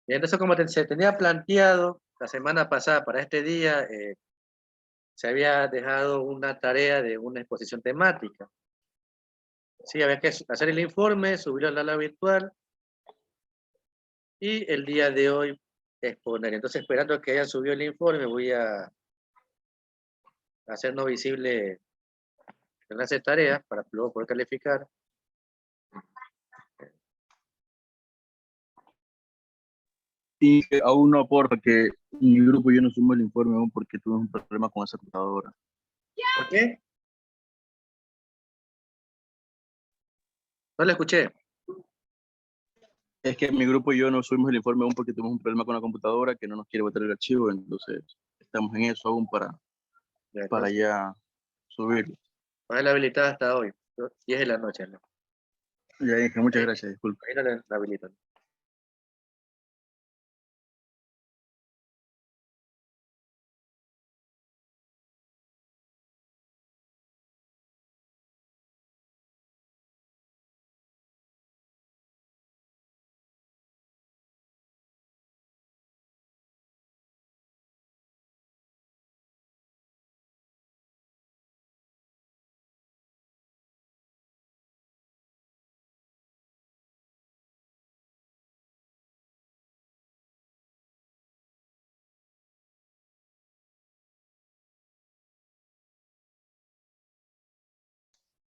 Y entonces, como se tenía planteado la semana pasada para este día, se había dejado una tarea de una exposición temática. Sí, había que hacer el informe, subirlo a la aula virtual y el día de hoy exponer. Entonces, esperando que hayan subido el informe, voy a hacernos visible el enlace de tareas para luego poder calificar. Y aún no, porfa, que mi grupo y yo no subimos el informe aún porque tuvimos un problema con esa computadora. ¿Por qué? No le escuché. Es que mi grupo y yo no subimos el informe aún porque tuvimos un problema con la computadora que no nos quiere botar el archivo, entonces estamos en eso aún para ya subirlo. Para la habilitada hasta hoy, 10 de la noche, ¿no? Ya dije, muchas gracias, disculpe. Ahí no la habilitan.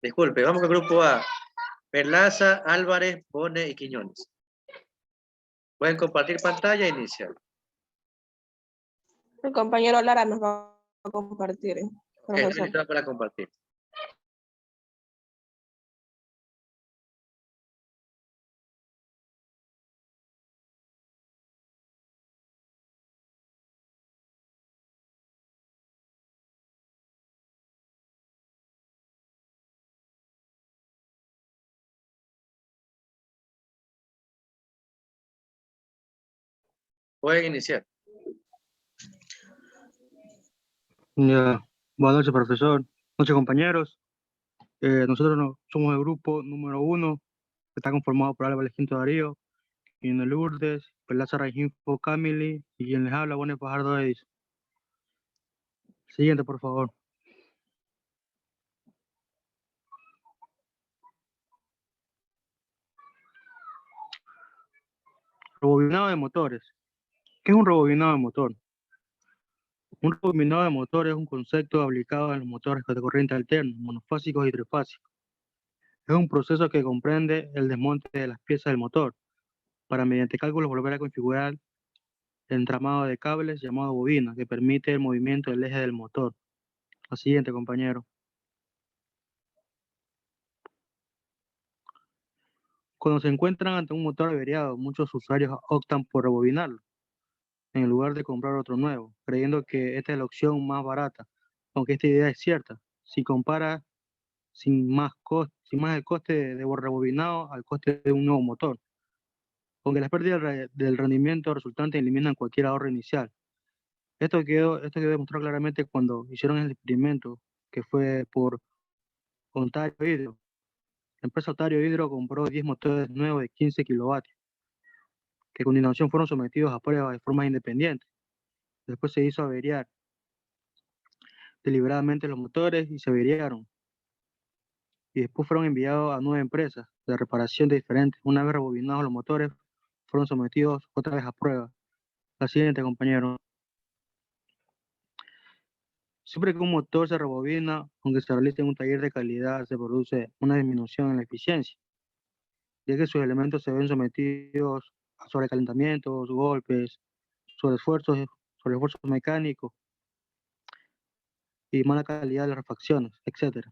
Disculpe, vamos con el grupo A. Perlaza, Álvarez, Bone y Quiñones. Pueden compartir pantalla e iniciar. El compañero Lara nos va a compartir. Estoy listo para compartir. Pueden iniciar. Ya. Buenas noches, profesor. Buenas noches, compañeros. Nosotros somos el grupo número 1, que está conformado por Álvaro Quinto Darío, Guido Lourdes, Perlaza Rajinfo Camili y quien les habla, Bone Fajardo Edison. Siguiente, por favor. Rebobinado de motores. ¿Qué es un rebobinado de motor? Un rebobinado de motor es un concepto aplicado en los motores de corriente alterna, monofásicos y trifásicos. Es un proceso que comprende el desmonte de las piezas del motor para, mediante cálculos, volver a configurar el entramado de cables llamado bobina, que permite el movimiento del eje del motor. La siguiente, compañero. Cuando se encuentran ante un motor averiado, muchos usuarios optan por rebobinarlo, en lugar de comprar otro nuevo, creyendo que esta es la opción más barata, aunque esta idea es cierta, si compara sin más el coste de rebobinado al coste de un nuevo motor, aunque las pérdidas del rendimiento resultante eliminan cualquier ahorro inicial. Esto quedó demostrado claramente cuando hicieron el experimento, que fue por Ontario Hydro. La empresa Ontario Hydro compró 10 motores nuevos de 15 kilovatios, que a continuación fueron sometidos a pruebas de forma independiente. Después se hizo averiar deliberadamente los motores y se averiaron. Y después fueron enviados a 9 empresas de reparación diferentes. Una vez rebobinados los motores, fueron sometidos otra vez a pruebas. La siguiente, compañero. Siempre que un motor se rebobina, aunque se realice en un taller de calidad, se produce una disminución en la eficiencia, ya que sus elementos se ven sometidos a sobrecalentamientos, golpes, sobreesfuerzos mecánicos y mala calidad de las refacciones, etc.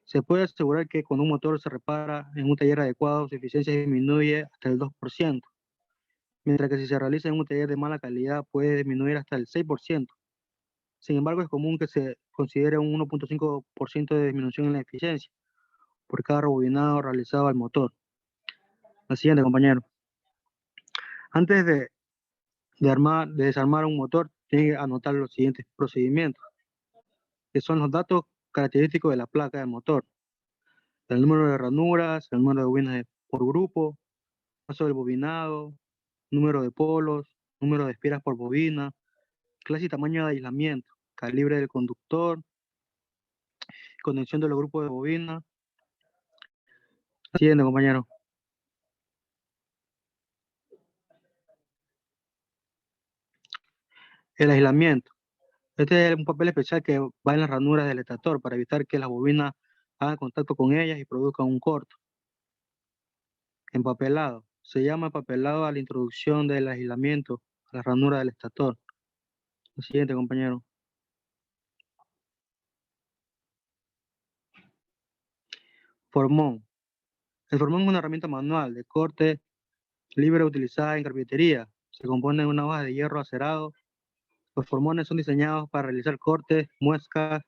Se puede asegurar que cuando un motor se repara en un taller adecuado, su eficiencia disminuye hasta el 2%, mientras que si se realiza en un taller de mala calidad puede disminuir hasta el 6%. Sin embargo, es común que se considere un 1.5% de disminución en la eficiencia por cada rebobinado realizado al motor. La siguiente, compañero. Antes de desarmar un motor, tiene que anotar los siguientes procedimientos, que son los datos característicos de la placa del motor, el número de ranuras, el número de bobinas por grupo, caso del bobinado, número de polos, número de espiras por bobina, clase y tamaño de aislamiento, calibre del conductor, condición de los grupos de bobina. Siguiente, compañero. El aislamiento. Este es un papel especial que va en las ranuras del estator para evitar que las bobinas hagan contacto con ellas y produzcan un corto. Empapelado. Se llama empapelado a la introducción del aislamiento a la ranura del estator. Lo siguiente, compañero. Formón. El formón es una herramienta manual de corte libre utilizada en carpintería. Se compone de una hoja de hierro acerado. Los formones son diseñados para realizar cortes, muescas,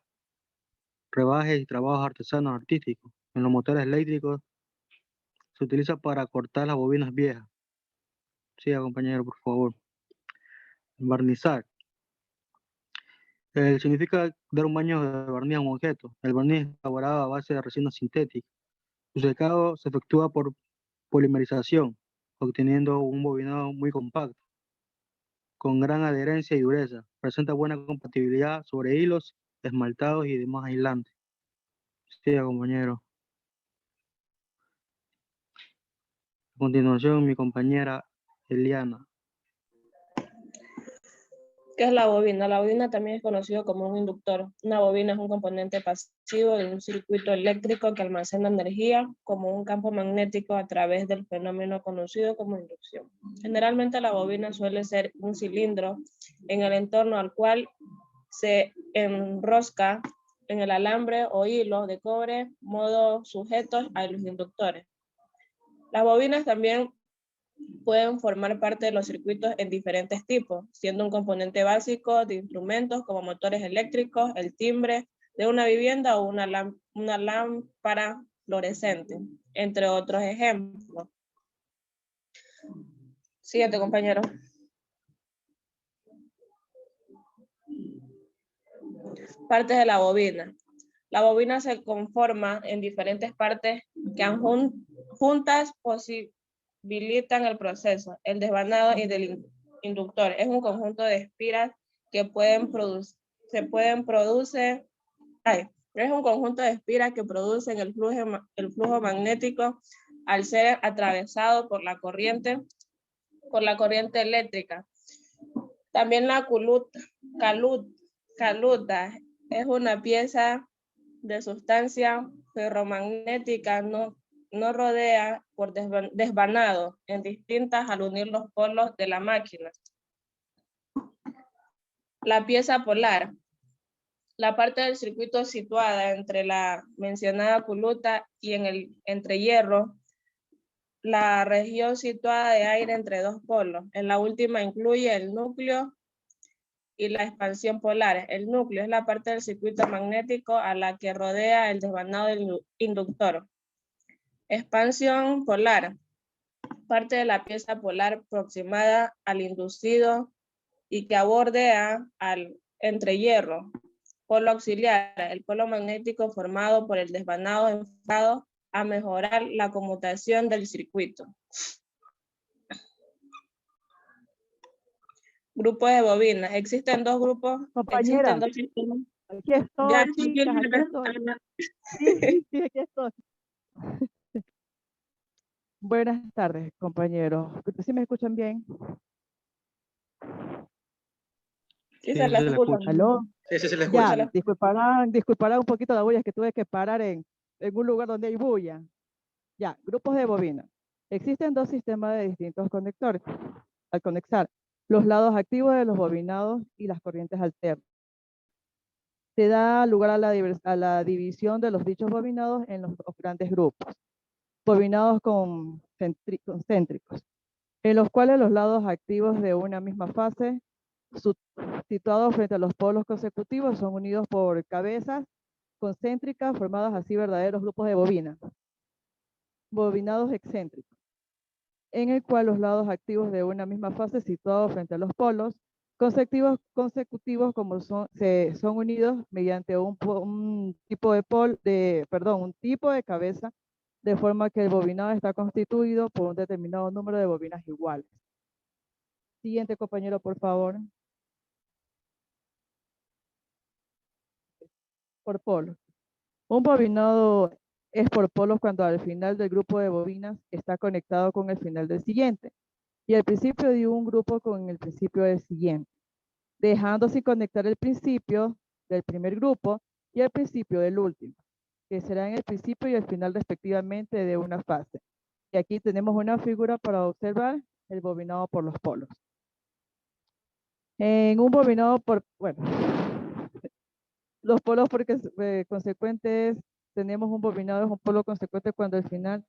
rebajes y trabajos artesanos artísticos. En los motores eléctricos se utiliza para cortar las bobinas viejas. Siga, compañero, por favor. Barnizar. Significa dar un baño de barniz a un objeto. El barniz es elaborado a base de resina sintética. Su secado se efectúa por polimerización, obteniendo un bobinado muy compacto, con gran adherencia y dureza. Presenta buena compatibilidad sobre hilos, esmaltados y demás aislantes. Siga, compañero. A continuación, mi compañera Eliana. ¿Qué es la bobina? La bobina también es conocido como un inductor. Una bobina es un componente pasivo de un circuito eléctrico que almacena energía como un campo magnético a través del fenómeno conocido como inducción. Generalmente la bobina suele ser un cilindro en el entorno al cual se enrosca en el alambre o hilo de cobre, modo sujetos a los inductores. Las bobinas también pueden formar parte de los circuitos en diferentes tipos, siendo un componente básico de instrumentos como motores eléctricos, el timbre de una vivienda o una lámpara fluorescente, entre otros ejemplos. Siguiente, compañero. Partes de la bobina. La bobina se conforma en diferentes partes que juntas posibilitan el proceso, el desvanado y del inductor. Es un conjunto de espiras que es un conjunto de espiras que producen el flujo magnético al ser atravesado por la corriente eléctrica. También la caluta es una pieza de sustancia ferromagnética no rodea por desvanado en distintas al unir los polos de la máquina. La pieza polar. La parte del circuito situada entre la mencionada culuta y en el entrehierro, la región situada de aire entre dos polos. En la última incluye el núcleo y la expansión polar. El núcleo es la parte del circuito magnético a la que rodea el desvanado del inductor. Expansión polar. Parte de la pieza polar aproximada al inducido y que abordea al entrehierro. Polo auxiliar. El polo magnético formado por el desvanado enfocado a mejorar la conmutación del circuito. Grupos de bobinas. Existen dos grupos. Compañera, Existen dos sistemas. aquí estoy, Ya, chicas, aquí estoy. Sí, aquí estoy. Buenas tardes, compañeros. ¿Sí me escuchan bien? Sí, se la escuchan. ¿Aló? Sí, sí, se le escucha. Ya, disculparán un poquito la bulla, es que tuve que parar en un lugar donde hay bulla. Ya, grupos de bobina. Existen dos sistemas de distintos conectores. Al conectar los lados activos de los bobinados y las corrientes alternas, se da lugar a la división de los dichos bobinados en los dos grandes grupos. Bobinados concéntricos, en los cuales los lados activos de una misma fase, situados frente a los polos consecutivos, son unidos por cabezas concéntricas, formadas así verdaderos grupos de bobina. Bobinados excéntricos, en el cual los lados activos de una misma fase, situados frente a los polos consecutivos como son unidos mediante un tipo de cabeza de forma que el bobinado está constituido por un determinado número de bobinas iguales. Siguiente compañero, por favor. Por polos. Un bobinado es por polos cuando al final del grupo de bobinas está conectado con el final del siguiente y el principio de un grupo con el principio del siguiente, dejando sin conectar el principio del primer grupo y el principio del último, que serán el principio y el final respectivamente de una fase. Y aquí tenemos una figura para observar el bobinado por los polos. En un bobinado por, bueno, los polos porque consecuentes, tenemos un bobinado, es un polo consecuente cuando el final,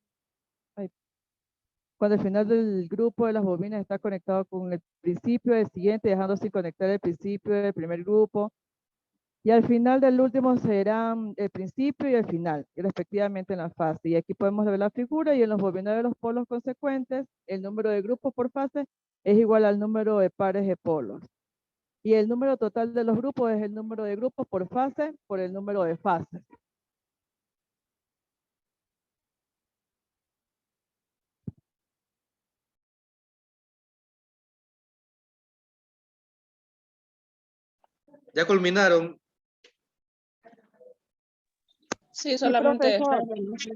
cuando el final del grupo de las bobinas está conectado con el principio del siguiente, dejando sin conectar el principio del primer grupo. Y al final del último serán el principio y el final, respectivamente en la fase. Y aquí podemos ver la figura y en los bobinados de los polos consecuentes, el número de grupos por fase es igual al número de pares de polos. Y el número total de los grupos es el número de grupos por fase por el número de fases. ¿Ya culminaron? Sí, solamente profesor.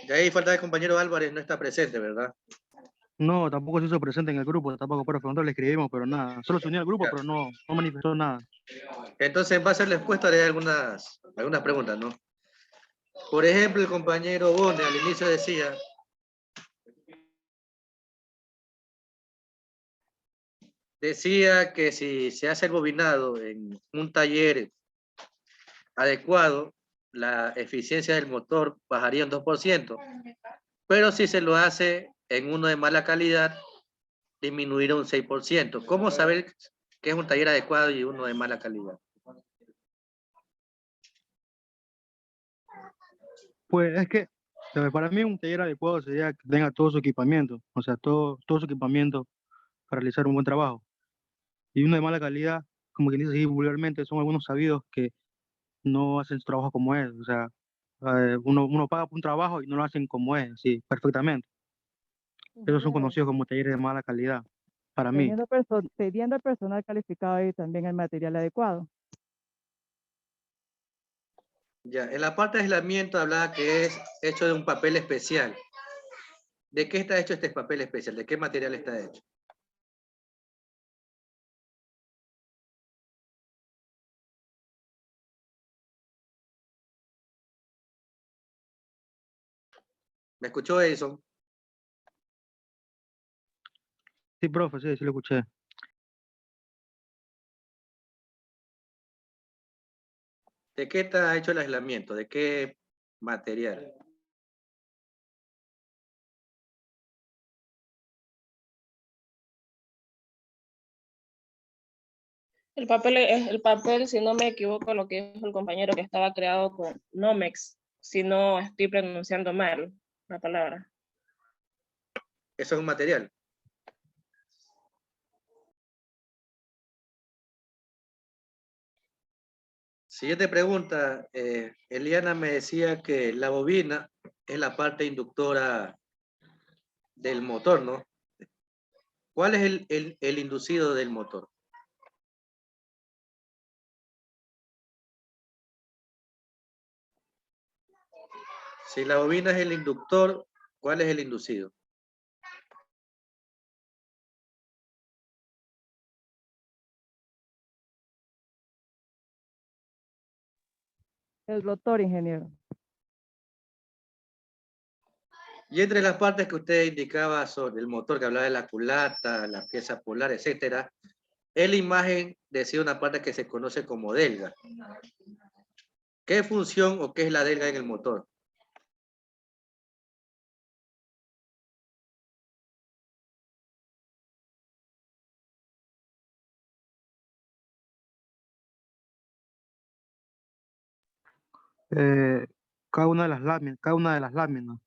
Y ahí falta el compañero Álvarez, no está presente, ¿verdad? No, tampoco se hizo presente en el grupo, tampoco para preguntar le escribimos, pero nada. Solo se unió al grupo, Ya. pero no manifestó nada. Entonces, en base a la respuesta, haré algunas preguntas, ¿no? Por ejemplo, el compañero Bone al inicio decía que si se hace el bobinado en un taller adecuado, la eficiencia del motor bajaría un 2%, pero si se lo hace en uno de mala calidad, disminuirá un 6%. ¿Cómo saber qué es un taller adecuado y uno de mala calidad? Pues es que para mí un taller adecuado sería que tenga todo su equipamiento, o sea, todo su equipamiento para realizar un buen trabajo. Y uno de mala calidad, como quien dice así vulgarmente, son algunos sabidos que no hacen su trabajo como es. O sea, uno paga por un trabajo y no lo hacen como es, sí, perfectamente. Esos son conocidos como talleres de mala calidad, para mí. Teniendo el personal calificado y también el material adecuado. Ya, en la parte de aislamiento hablaba que es hecho de un papel especial. ¿De qué está hecho este papel especial? ¿De qué material está hecho? ¿Me escuchó Edison? Sí, profe, sí, sí lo escuché. ¿De qué está hecho el aislamiento? ¿De qué material? el papel, si no me equivoco, lo que dijo el compañero que estaba creado con Nomex, si no estoy pronunciando mal la palabra. Eso es un material. Siguiente pregunta. Eliana me decía que la bobina es la parte inductora del motor, ¿no? ¿Cuál es el inducido del motor? Si la bobina es el inductor, ¿cuál es el inducido? El rotor, ingeniero. Y entre las partes que usted indicaba sobre el motor, que hablaba de la culata, la pieza polar, etcétera, en la imagen decía una parte que se conoce como delga. ¿Qué función o qué es la delga en el motor? Eh, cada una de las láminas,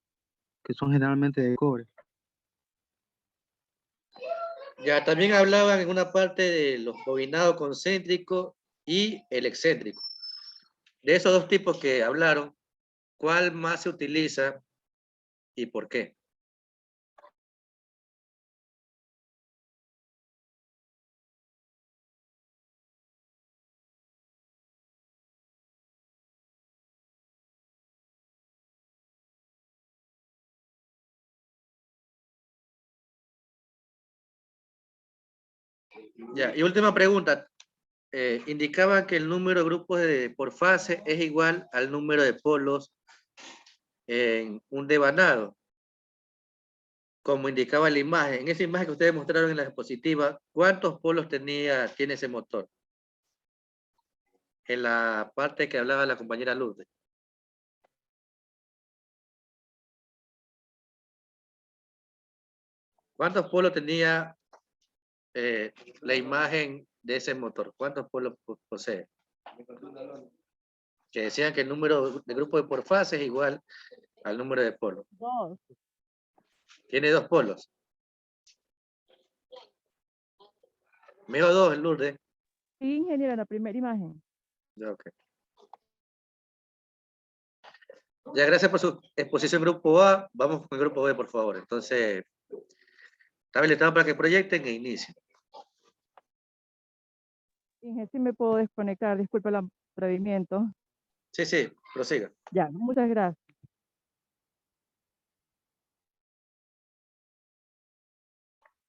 que son generalmente de cobre. Ya también hablaban en una parte de los bobinados concéntricos y el excéntrico. De esos dos tipos que hablaron, ¿cuál más se utiliza y por qué? Ya, y última pregunta. Indicaba que el número de grupos por fase es igual al número de polos en un devanado, como indicaba la imagen. En esa imagen que ustedes mostraron en la diapositiva, ¿cuántos polos tiene ese motor? En la parte que hablaba la compañera Lourdes. ¿Cuántos polos tenía la imagen de ese motor? ¿Cuántos polos posee? Que decían que el número de grupos por fase es igual al número de polos. Dos. Tiene dos polos. Me dio dos, Lourdes. Sí, ingeniero, en la primera imagen. Ya, ok. Ya, gracias por su exposición grupo A. Vamos con el grupo B, por favor. Entonces, está habilitado para que proyecten e inicien. Inge, sí me puedo desconectar, disculpe el atrevimiento. Sí, sí, prosiga. Ya, muchas gracias.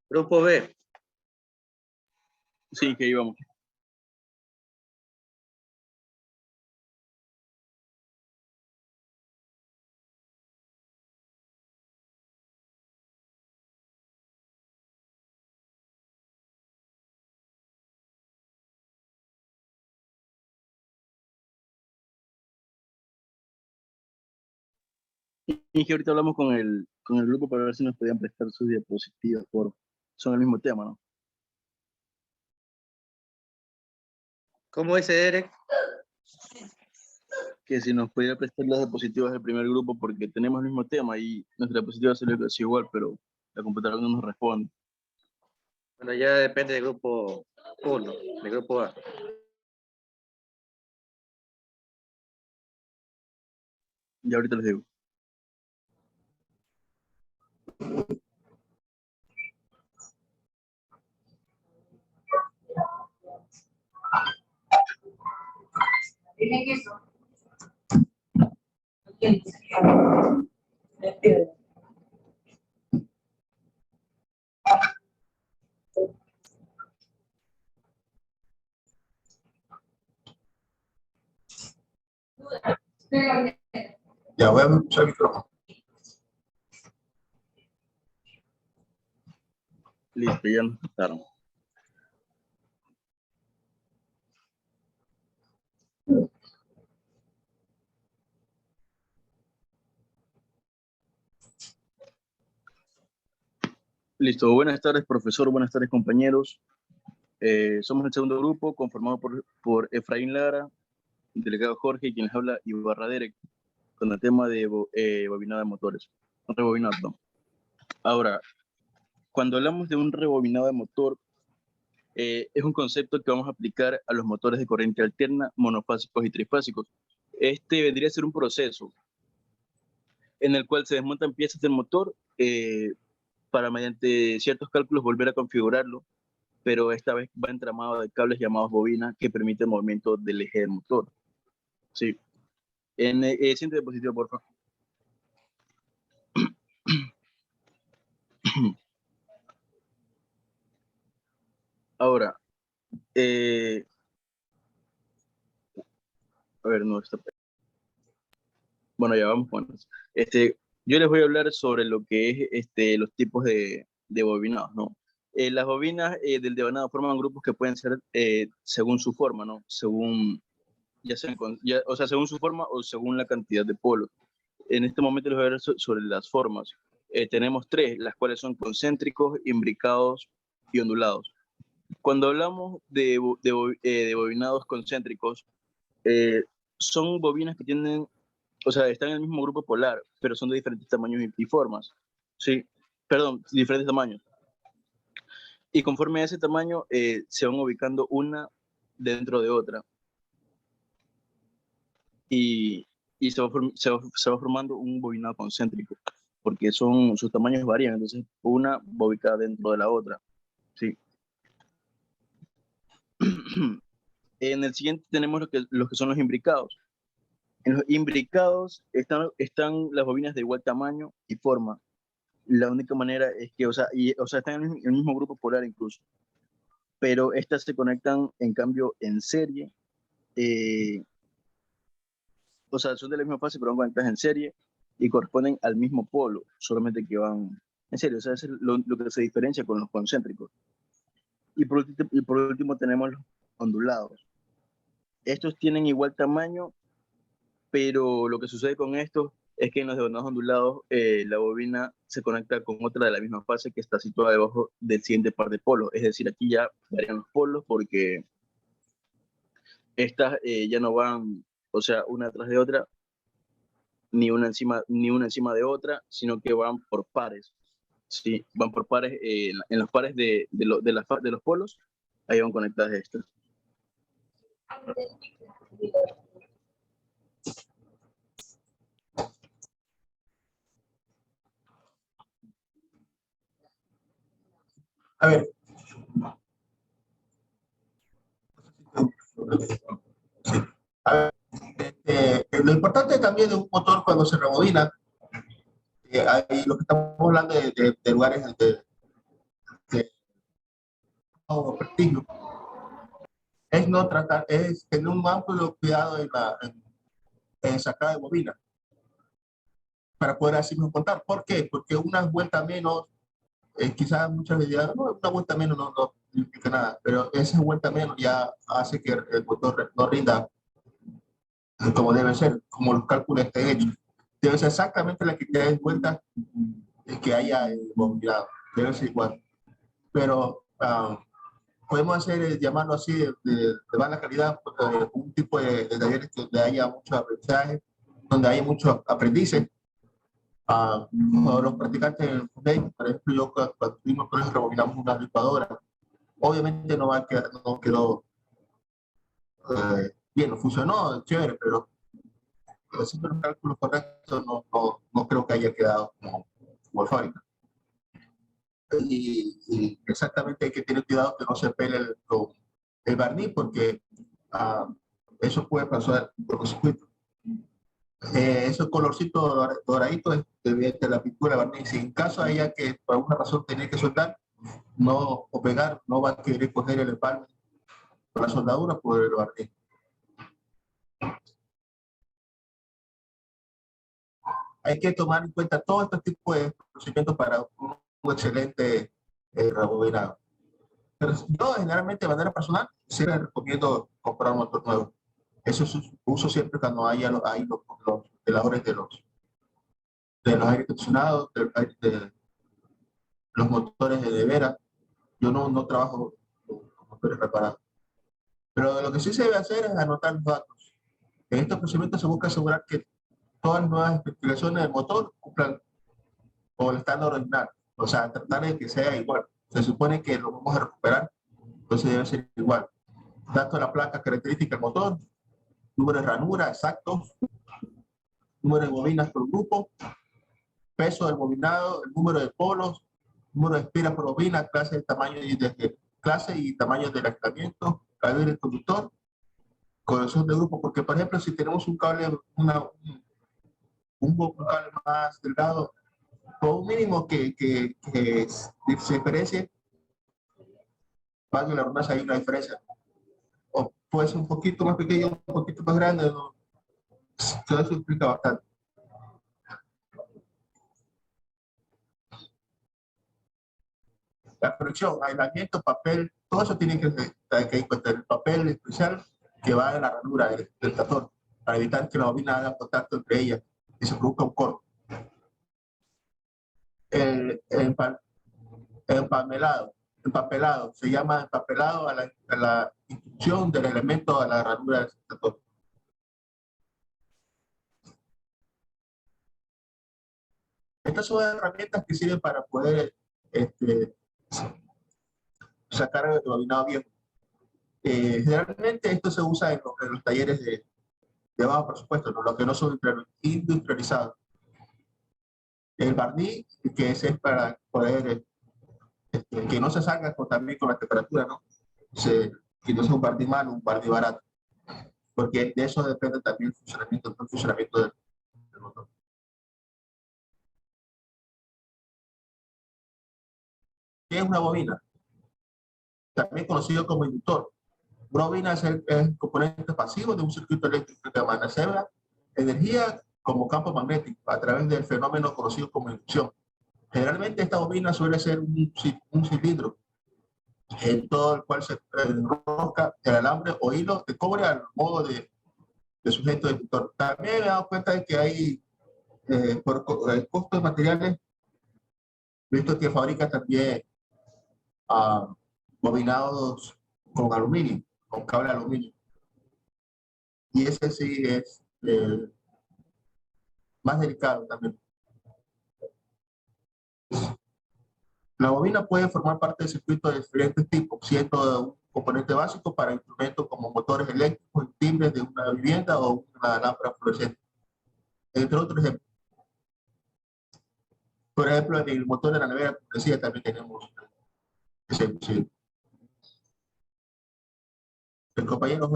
Grupo B. Sí, que íbamos. Y que ahorita hablamos con el grupo para ver si nos podían prestar sus diapositivas, son el mismo tema, ¿no? ¿Cómo dice Derek? Que si nos podía prestar las diapositivas del primer grupo porque tenemos el mismo tema y nuestra diapositiva se le es igual, pero la computadora no nos responde. Bueno, ya depende del grupo 1, del grupo A. Y ahorita les digo. Dime que eso. Ya voy a escuchar el micrófono. Listo, ya nos prestaron. Listo, buenas tardes, profesor, buenas tardes, compañeros. Somos el segundo grupo conformado por Efraín Lara, el delegado Jorge y quien les habla Ibarra Derek, con el tema de bobinado de motores. Un rebobinado, ¿no? Ahora, cuando hablamos de un rebobinado de motor, es un concepto que vamos a aplicar a los motores de corriente alterna, monofásicos y trifásicos. Este vendría a ser un proceso en el cual se desmontan piezas del motor para mediante ciertos cálculos volver a configurarlo, pero esta vez va entramado de cables llamados bobinas que permiten el movimiento del eje del motor. Sí. Siguiente diapositiva, por favor. Ahora, a ver, no está. Bueno, ya vamos con eso. Yo les voy a hablar sobre lo que es los tipos de bobinados, ¿no? Las bobinas del devanado forman grupos que pueden ser según su forma, ¿no? Según, o sea, según su forma o según la cantidad de polos. En este momento les voy a hablar sobre las formas. Tenemos tres, las cuales son concéntricos, imbricados y ondulados. Cuando hablamos de bobinados concéntricos, son bobinas que tienen, o sea, están en el mismo grupo polar, pero son de diferentes tamaños y formas. Sí, perdón, diferentes tamaños. Y conforme a ese tamaño, se van ubicando una dentro de otra. Y se va formando un bobinado concéntrico, porque sus tamaños varían, entonces una va ubicada dentro de la otra. ¿Sí? En el siguiente tenemos los que son los imbricados. En los imbricados están las bobinas de igual tamaño y forma. La única manera es que, están en el mismo grupo polar incluso, pero estas se conectan en cambio en serie. Son de la misma fase, pero van conectadas en serie y corresponden al mismo polo, solamente que van en serie. O sea, es lo que se diferencia con los concéntricos. Y por último tenemos los ondulados. Estos tienen igual tamaño, pero lo que sucede con estos es que en los devannados ondulados la bobina se conecta con otra de la misma fase que está situada debajo del siguiente par de polos. Es decir, aquí ya varían los polos porque estas ya no van, una tras de otra, ni una encima de otra, sino que van por pares. Sí, van por pares, en los pares de los polos, ahí van conectadas estas. A ver. Sí. A ver, lo importante también de un motor cuando se rebobina, lo que estamos hablando de lugares de prestigio, es no tratar, es tener un amplio cuidado en sacar de bobina para poder así mismo contar. ¿Por qué? Porque una vuelta menos, quizás muchas veces dirán, no, una vuelta menos no significa nada, pero esa vuelta menos ya hace que el motor no rinda como debe ser, como los cálculos estén hechos. Debe ser exactamente la que te des cuenta que haya bobinado, debe ser igual. Pero podemos hacer, llamarlo así, de mala calidad, un tipo de talleres donde haya mucho aprendizaje, donde haya muchos aprendices. Los practicantes en el por ejemplo, yo cuando tuvimos con eso rebobinamos una licuadora. Obviamente no quedó bien, no funcionó, chévere, pero haciendo los cálculos correctos no creo que haya quedado como fábrica. Y exactamente hay que tener cuidado que no se pele el barniz porque eso puede pasar por los circuitos. Esos colorcitos doraditos de la pintura de barniz. Si en caso haya que por alguna razón tener que soltar o pegar, no va a querer coger el empalme por la soldadura por el barniz. Hay que tomar en cuenta todos estos tipos de procedimientos para un excelente rebobinado. Pero yo generalmente de manera personal siempre recomiendo comprar un motor nuevo. Eso uso siempre cuando haya los veladores de los aire acondicionados, de los motores de nevera. Yo no trabajo con motores reparados. Pero lo que sí se debe hacer es anotar los datos. En estos procedimientos se busca asegurar que todas las nuevas especificaciones del motor cumplan con el estándar original. O sea, tratar de que sea igual. Se supone que lo vamos a recuperar, entonces debe ser igual. Datos de la placa característica del motor, número de ranura exactos, número de bobinas por grupo, peso del bobinado, el número de polos, número de espiras por bobina, clase y tamaño del aislamiento, calibre del conductor, conexión de grupo, porque por ejemplo si tenemos un cable, un cable más delgado, o un mínimo que se diferencie, valga la redundancia, hay una diferencia. O puede ser un poquito más pequeño, un poquito más grande, ¿no? Todo eso explica bastante. La presión, aislamiento, papel, todo eso tiene que encontrar el papel especial que va en la ranura del estator para evitar que la bobina haga contacto entre ellas y se produzca un corte. El empapelado, se llama empapelado a la instrucción del elemento a la ranura del estator. Estas son herramientas que sirven para poder sacar el bobinado viejo. Generalmente esto se usa en los talleres de bajo presupuesto, ¿no? Los que no son industrializados. El barniz, que ese es para poder que no se salga también con la temperatura, ¿no? Que no sea un barniz malo, un barniz barato, porque de eso depende también el funcionamiento del motor. ¿Qué es una bobina? También conocido como inductor. Una bobina es el componente pasivo de un circuito eléctrico que almacena energía como campo magnético a través del fenómeno conocido como inducción. Generalmente esta bobina suele ser un cilindro en todo el cual se enrosca el alambre o hilo de cobre al modo de sujeto de inductor. También me he dado cuenta de que hay, por costos de materiales, visto que fabrica también bobinados con aluminio, con cable de aluminio. Y ese sí es más delicado también. La bobina puede formar parte del circuito de diferentes tipos, siendo un componente básico para instrumentos como motores eléctricos y timbres de una vivienda o una lámpara fluorescente, entre otros ejemplos. Por ejemplo, en el motor de la nevera, como decía, también tenemos ese. El compañero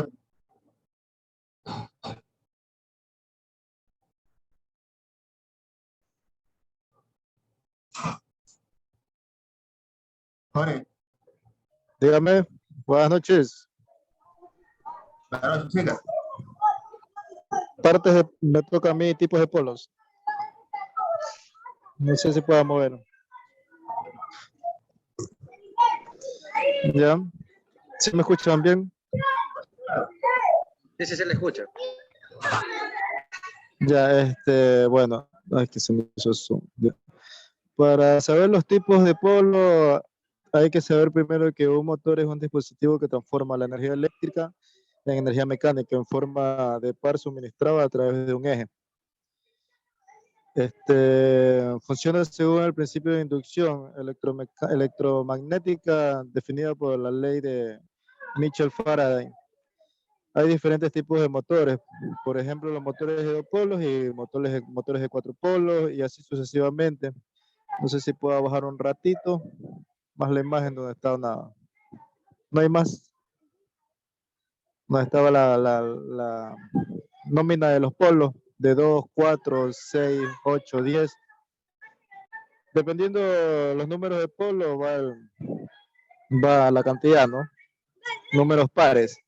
Jorge, Dígame, buenas noches. claro, siga. Me toca a mí tipos de polos. No sé si pueda mover. ¿Ya? ¿Sí me escuchan bien? Sí, se le escucha. Ya, bueno, ay, que se me hizo zoom. Ya. Para saber los tipos de polo, hay que saber primero que un motor es un dispositivo que transforma la energía eléctrica en energía mecánica en forma de par suministrado a través de un eje. Funciona según el principio de inducción electromagnética definida por la ley de Michel-Faraday. Hay diferentes tipos de motores, por ejemplo, los motores de 2 polos y motores de 4 polos y así sucesivamente. No sé si puedo bajar un ratito más la imagen donde está una... No hay más. Donde estaba la nómina de los polos de 2, 4, 6, 8, 10. Dependiendo de los números de polo va la cantidad, ¿no? Números pares.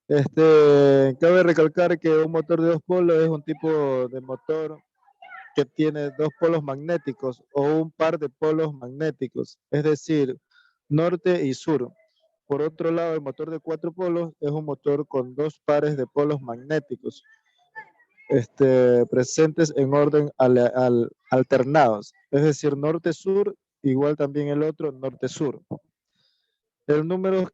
Cabe recalcar que un motor de 2 polos es un tipo de motor que tiene 2 polos magnéticos o un par de polos magnéticos, es decir, norte y sur. Por otro lado, el motor de 4 polos es un motor con 2 pares de polos magnéticos presentes en orden alternados, es decir, norte-sur, igual también el otro norte-sur. El número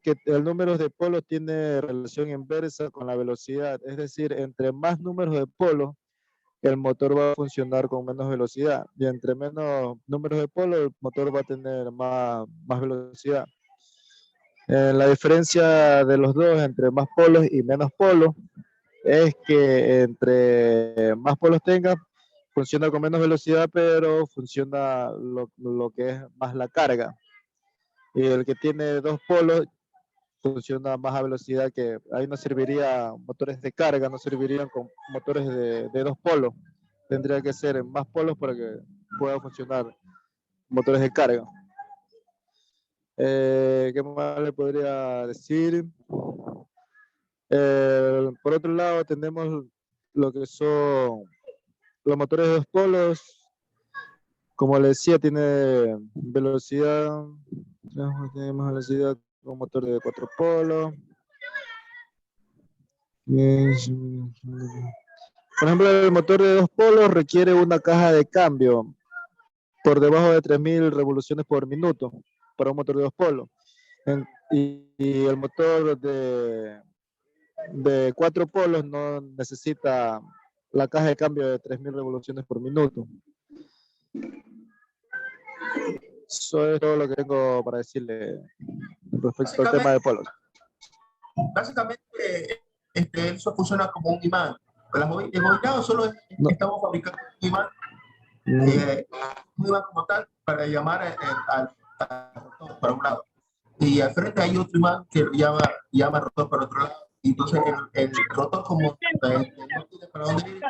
de polos tiene relación inversa con la velocidad, es decir, entre más números de polos, el motor va a funcionar con menos velocidad, y entre menos números de polos, el motor va a tener más velocidad. La diferencia de los dos entre más polos y menos polos es que entre más polos tenga, funciona con menos velocidad, pero funciona lo que es más la carga. Y el que tiene 2 polos funciona más a velocidad, que ahí no serviría motores de carga, no servirían con motores de 2 polos. Tendría que ser en más polos para que pueda funcionar motores de carga. ¿Qué más le podría decir? Por otro lado, tenemos lo que son los motores de 2 polos. Como le decía, tiene velocidad, tenemos velocidad con motor de 4 polos. Por ejemplo, el motor de 2 polos requiere una caja de cambio por debajo de 3000 revoluciones por minuto para un motor de 2 polos. Y el motor de 4 polos no necesita la caja de cambio de 3000 revoluciones por minuto. Eso es todo lo que tengo para decirle respecto al tema de polos. Básicamente, eso funciona como un imán. El bobinado solo es No. estamos fabricando un imán como tal para llamar al rotor para un lado. Y al frente hay otro imán que llama rotor para otro lado. Y entonces el rotor como no tiene para dónde ir,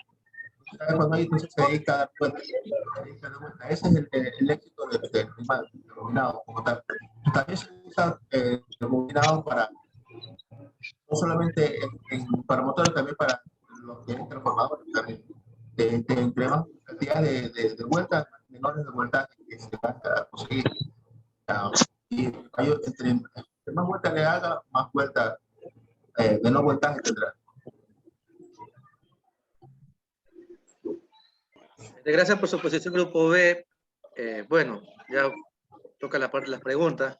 cuando hay entonces se dedica a dar vuelta. Ese es el éxito del imán, del bobinado como tal. También se usa el bobinado para no solamente para motores, también para los que transformadores también. Entre más cantidad de vueltas, menores de voltaje que se van a conseguir. Y entre más vueltas le haga, más vueltas, menor voltaje tendrá. Gracias por su posición, Grupo B. Bueno, ya toca la parte de las preguntas.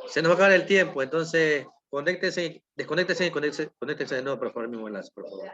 Se nos va a acabar el tiempo, entonces conéctense, desconéctense y conéctense de nuevo, por favor, mismo enlace, por favor.